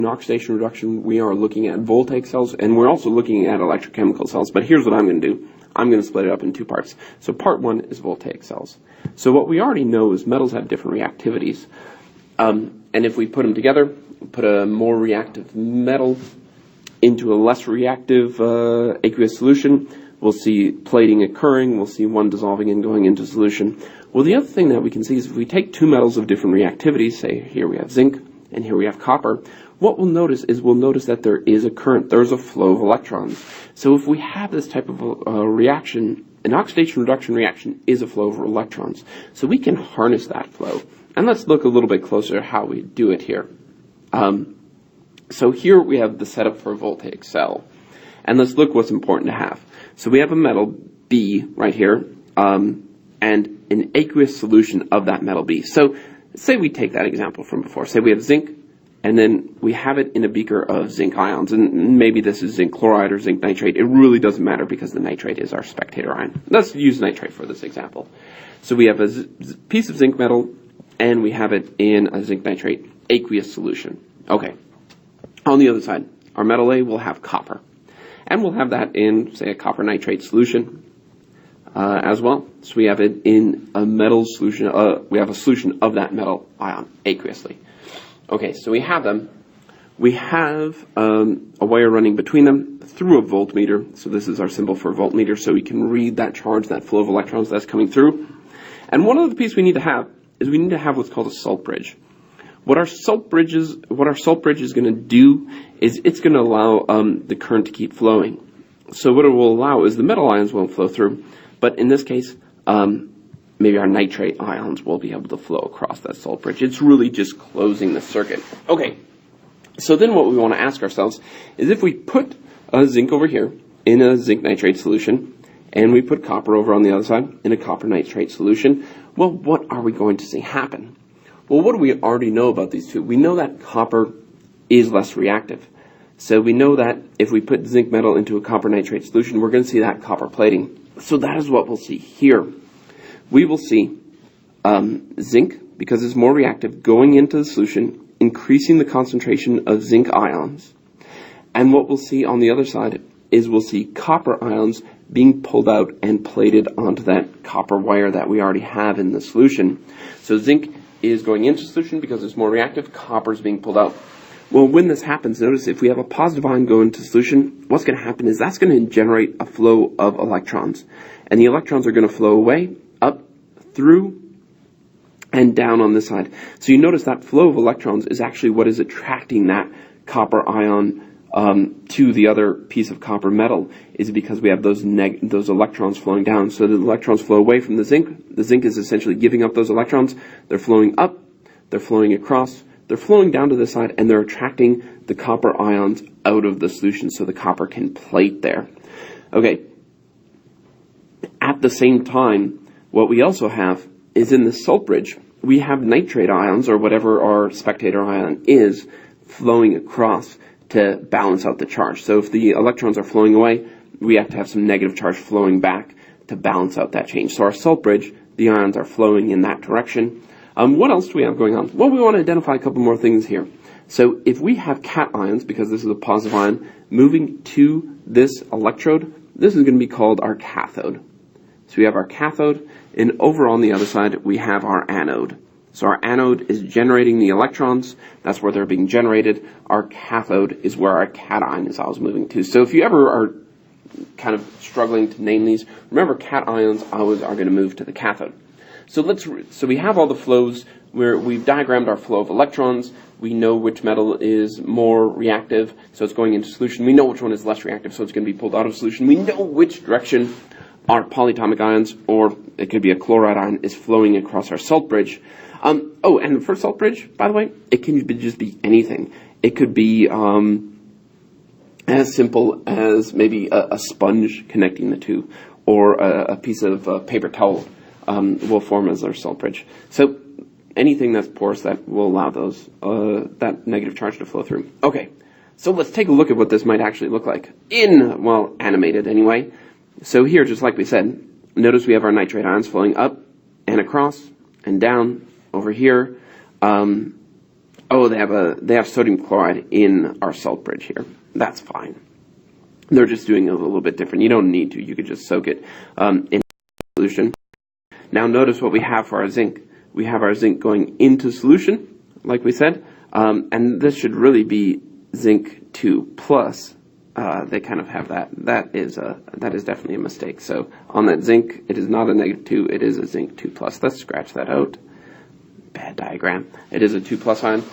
In oxidation reduction, we are looking at Voltaic cells, and we're also looking at electrochemical cells. But here's what I'm going to do. I'm going to split it up in two parts. So part one is Voltaic cells. So what we already know is metals have different reactivities. And if we put them together, put a more reactive metal into a less reactive aqueous solution, we'll see plating occurring. We'll see one dissolving and going into solution. Well, the other thing that we can see is if we take two metals of different reactivities, say here we have zinc and here we have copper, what we'll notice that there is a current, there's a flow of electrons. So if we have this type of reaction, an oxidation reduction reaction is a flow of electrons. So we can harness that flow. And let's look a little bit closer at how we do it here. So here we have the setup for a voltaic cell. And let's look what's important to have. So we have a metal, B, right here, and an aqueous solution of that metal B. So say we take that example from before. Say we have zinc, and then we have it in a beaker of zinc ions. And maybe this is zinc chloride or zinc nitrate. It really doesn't matter because the nitrate is our spectator ion. Let's use nitrate for this example. So we have a piece of zinc metal, and we have it in a zinc nitrate aqueous solution. Okay. On the other side, our metal A will have copper. And we'll have that in, say, a copper nitrate solution as well. So we have it in a metal solution. We have a solution of that metal ion aqueously. Okay, so we have them. We have a wire running between them through a voltmeter. So this is our symbol for voltmeter, so we can read that charge, that flow of electrons that's coming through. And one other piece we need to have is we need to have what's called a salt bridge. What our salt bridge is going to do is it's going to allow the current to keep flowing. So what it will allow is the metal ions won't flow through, but in this case, maybe our nitrate ions will be able to flow across that salt bridge. It's really just closing the circuit. Okay, so then what we want to ask ourselves is if we put a zinc over here in a zinc nitrate solution, and we put copper over on the other side in a copper nitrate solution, well, what are we going to see happen? Well, what do we already know about these two? We know that copper is less reactive. So we know that if we put zinc metal into a copper nitrate solution, we're going to see that copper plating. So that is what we'll see here. We will see zinc, because it's more reactive, going into the solution, increasing the concentration of zinc ions. And what we'll see on the other side is we'll see copper ions being pulled out and plated onto that copper wire that we already have in the solution. So zinc is going into solution because it's more reactive, copper is being pulled out. Well, when this happens, notice if we have a positive ion go into solution, what's going to happen is that's going to generate a flow of electrons. And the electrons are going to flow away, up, through, and down on this side. So you notice that flow of electrons is actually what is attracting that copper ion to the other piece of copper metal, is because we have those electrons flowing down. So the electrons flow away from the zinc. The zinc is essentially giving up those electrons. They're flowing up, they're flowing across, they're flowing down to the side, and they're attracting the copper ions out of the solution so the copper can plate there. Okay. At the same time, what we also have is in the salt bridge, we have nitrate ions, or whatever our spectator ion is, flowing across to balance out the charge. So if the electrons are flowing away, we have to have some negative charge flowing back to balance out that change. So our salt bridge, the ions are flowing in that direction. What else do we have going on? Well, we want to identify a couple more things here. So if we have cations, because this is a positive ion, moving to this electrode, this is going to be called our cathode. So we have our cathode, and over on the other side, we have our anode. So our anode is generating the electrons. That's where they're being generated. Our cathode is where our cation is always moving to. So if you ever are kind of struggling to name these, remember cations always are going to move to the cathode. So we have all the flows where we've diagrammed our flow of electrons. We know which metal is more reactive, so it's going into solution. We know which one is less reactive, so it's going to be pulled out of solution. We know which direction our polyatomic ions, or it could be a chloride ion, is flowing across our salt bridge. And for salt bridge, by the way, it can just be anything. It could be as simple as maybe a sponge connecting the two, or a piece of paper towel will form as our salt bridge. So anything that's porous that will allow that negative charge to flow through. Okay, so let's take a look at what this might actually look like animated anyway. So here, just like we said, notice we have our nitrate ions flowing up and across and down over here. oh, they have sodium chloride in our salt bridge here. That's fine. They're just doing it a little bit different. You don't need to. You could just soak it in solution. Now notice what we have for our zinc. We have our zinc going into solution, like we said, and this should really be zinc 2 plus. They kind of have that. That is definitely a mistake. So on that zinc, it is not a -2. It is a zinc 2 plus. Let's scratch that out. Bad diagram. It is a 2 plus ion.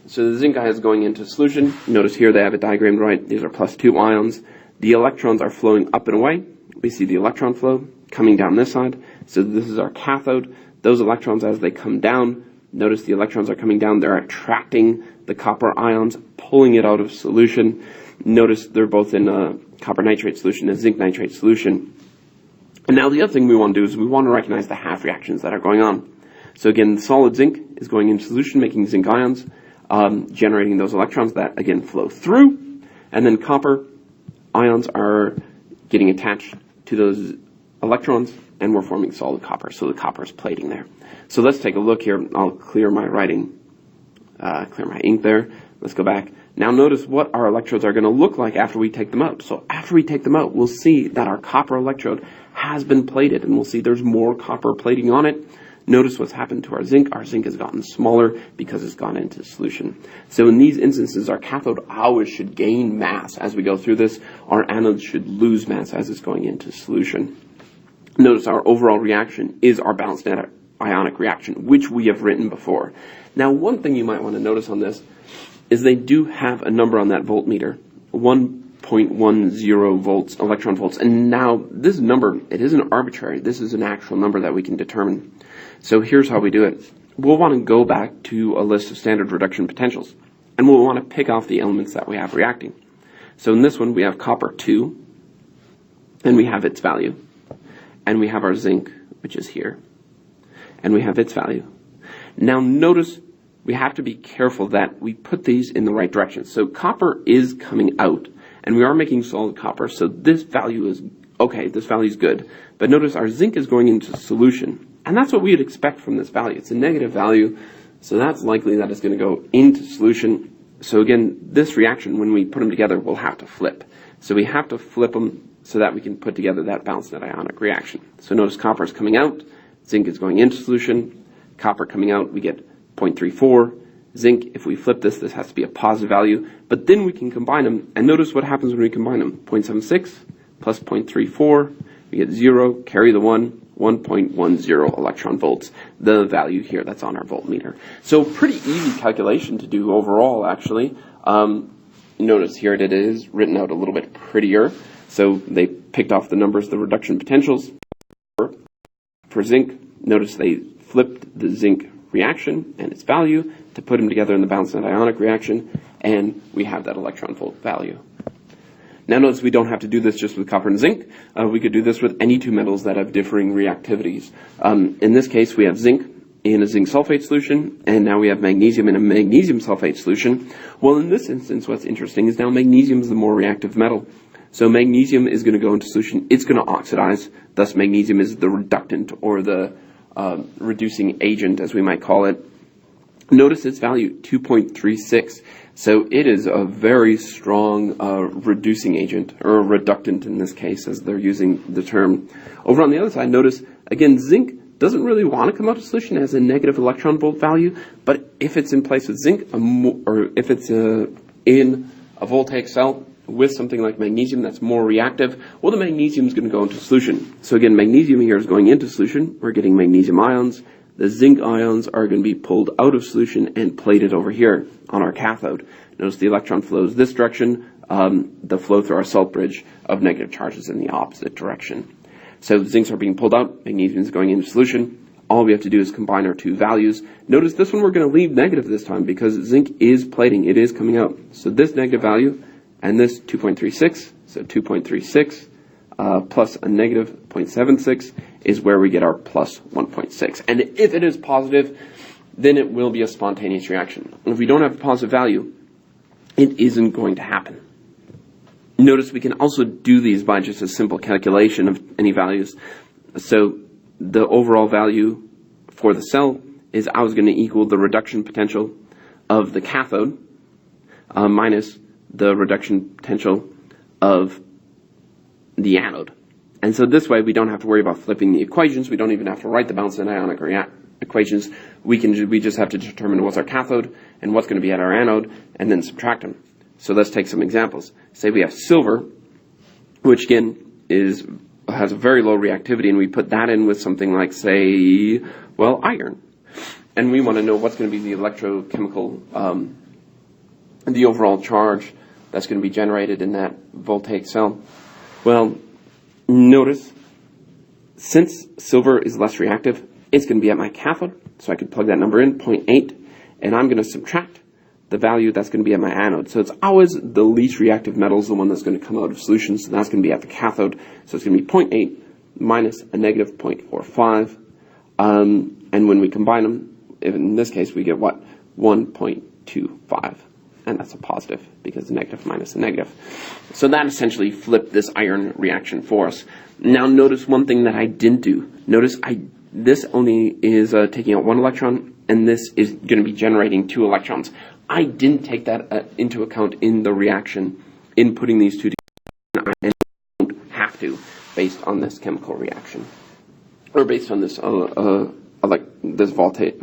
So the zinc ion is going into solution. Notice here they have it diagrammed right. These are +2 ions. The electrons are flowing up and away. We see the electron flow coming down this side. So this is our cathode. Those electrons, as they come down, notice the electrons are coming down. They're attracting the copper ions, pulling it out of solution. Notice they're both in a copper nitrate solution and zinc nitrate solution. And now the other thing we want to do is we want to recognize the half reactions that are going on. So again, the solid zinc is going into solution, making zinc ions, generating those electrons that, again, flow through. And then copper ions are getting attached to those electrons, and we're forming solid copper. So the copper is plating there. So let's take a look here. I'll clear my writing, clear my ink there. Let's go back. Now notice what our electrodes are going to look like after we take them out. So after we take them out, we'll see that our copper electrode has been plated, and we'll see there's more copper plating on it. Notice what's happened to our zinc. Our zinc has gotten smaller because it's gone into solution. So in these instances, our cathode always should gain mass as we go through this. Our anode should lose mass as it's going into solution. Notice our overall reaction is our balanced net ionic reaction, which we have written before. Now, one thing you might want to notice on this is they do have a number on that voltmeter, 1.10 volts, electron volts. And now this number, it isn't arbitrary. This is an actual number that we can determine. So here's how we do it. We'll want to go back to a list of standard reduction potentials, and we'll want to pick off the elements that we have reacting. So in this one, we have copper 2, and we have its value. And we have our zinc, which is here, and we have its value. Now notice we have to be careful that we put these in the right direction. So copper is coming out, and we are making solid copper, so this value is okay, this value is good. But notice our zinc is going into solution. And that's what we would expect from this value. It's a negative value, so that's likely that it's going to go into solution. So again, this reaction, when we put them together, we'll have to flip. So we have to flip them so that we can put together that balanced net ionic reaction. So notice copper is coming out, zinc is going into solution, copper coming out, we get 0.34. Zinc, if we flip this, this has to be a positive value, but then we can combine them, and notice what happens when we combine them. 0.76 plus 0.34, we get 0, carry the 1, 1.10 electron volts, the value here that's on our voltmeter. So pretty easy calculation to do overall, actually. Notice here it is written out a little bit prettier. So they picked off the numbers, the reduction potentials. For zinc, notice they flipped the zinc reaction and its value to put them together in the balanced net ionic reaction, and we have that electron volt value. Now notice we don't have to do this just with copper and zinc. We could do this with any two metals that have differing reactivities. In this case, we have zinc in a zinc sulfate solution, and now we have magnesium in a magnesium sulfate solution. Well, in this instance, what's interesting is now magnesium is the more reactive metal. So magnesium is going to go into solution. It's going to oxidize. Thus, magnesium is the reductant, or the reducing agent, as we might call it. Notice its value, 2.36. So it is a very strong reducing agent, or a reductant in this case, as they're using the term. Over on the other side, notice, again, zinc doesn't really want to come out of solution as a negative electron volt value, but if it's in place with zinc, or if it's in a voltaic cell with something like magnesium that's more reactive, well, the magnesium is going to go into solution. So again, magnesium here is going into solution. We're getting magnesium ions. The zinc ions are going to be pulled out of solution and plated over here on our cathode. Notice the electron flows this direction. The flow through our salt bridge of negative charges in the opposite direction. So zincs are being pulled out. Magnesium is going into solution. All we have to do is combine our two values. Notice this one we're going to leave negative this time because zinc is plating. It is coming out. So this negative value and this 2.36, so 2.36 plus a negative 0.76 is where we get our plus 1.6. And if it is positive, then it will be a spontaneous reaction. And if we don't have a positive value, it isn't going to happen. Notice we can also do these by just a simple calculation of any values. So the overall value for the cell is always going to equal the reduction potential of the cathode minus the reduction potential of the anode. And so this way we don't have to worry about flipping the equations. We don't even have to write the balanced and ionic equations. We just have to determine what's our cathode and what's going to be at our anode and then subtract them. So let's take some examples. Say we have silver, which again has a very low reactivity, and we put that in with something like, say, well, iron. And we want to know what's going to be the electrochemical, the overall charge that's going to be generated in that voltaic cell. Well, notice, since silver is less reactive, it's going to be at my cathode, so I could plug that number in, 0.8, and I'm going to subtract the value that's going to be at my anode. So it's always the least reactive metal is the one that's going to come out of solution, so that's going to be at the cathode. So it's going to be 0.8 minus a negative 0.45, and when we combine them, in this case, we get what? 1.25. And that's a positive because a negative minus a negative. So that essentially flipped this iron reaction for us. Now notice one thing that I didn't do. Notice this only is taking out one electron, and this is going to be generating 2 electrons. I didn't take that into account in the reaction in putting these two together, and I don't have to based on this chemical reaction, or based on this this voltaic